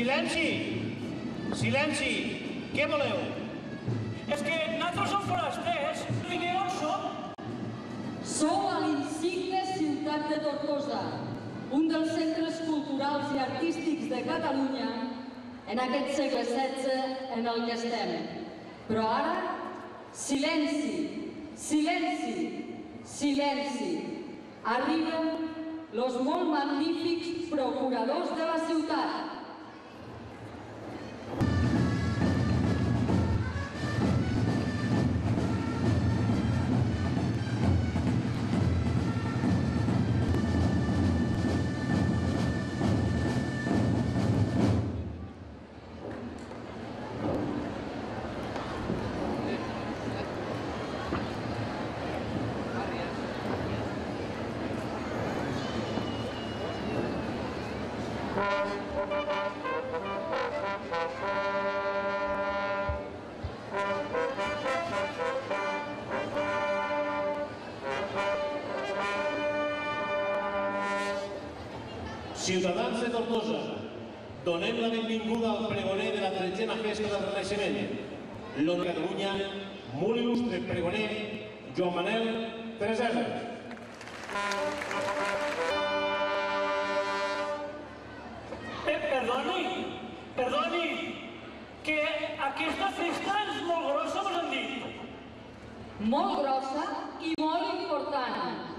Silenci! Silenci! Què voleu? És que nosaltres som forasters. Digueu on som. Sou a l'insigne ciutat de Tortosa, un dels centres culturals i artístics de Catalunya en aquest segle XVI en el que estem. Però ara, silenci, silenci, silenci. Arriben los molt magnífics procuradors de la ciutat. Ciutadans de Tortosa, donem la benvinguda al pregoner de la 13a Festa del Renaixement, l'Honor de Catalunya, molt il·lustre pregoner, Joan Manel Tresserras. Perdoni, que aquesta festa és molt grossa, vos han dit. Molt grossa i molt important.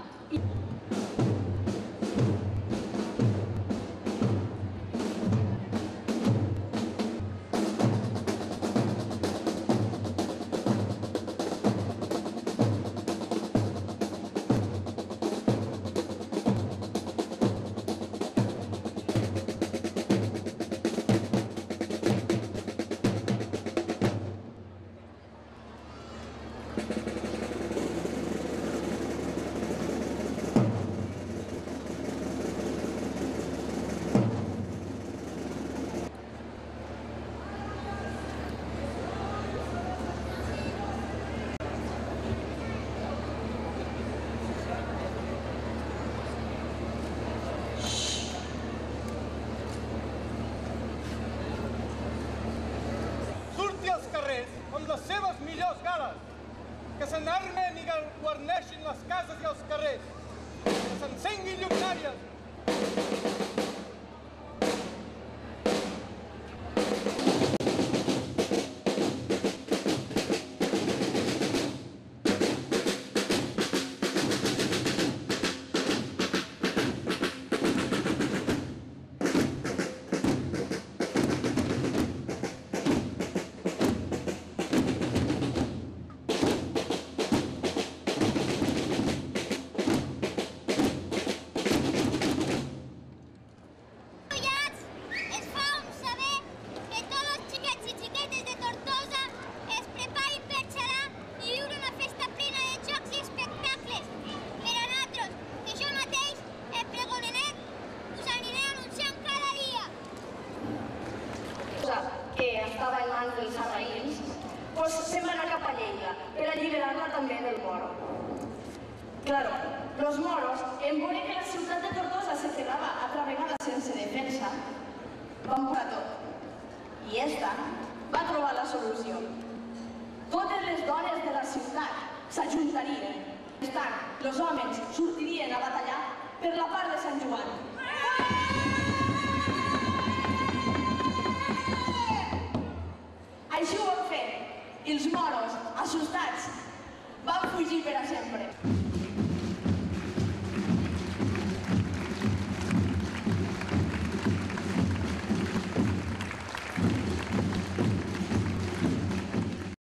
amb les seves millors gales, que s'enarmen i guarneixin les cases i els carrers, que s'encenguin lluminàries. Claro, los moros, en veure que la ciutat de Tortosa se quedava altra vegada sense defensa, van posar tot. I esta va trobar la solució. Totes les dones de la ciutat s'ajuntarien. Més tard, els homes sortirien a batallar per la part de Sant Joan. Així ho van fer, i els moros, assustats, van fugir per a sempre.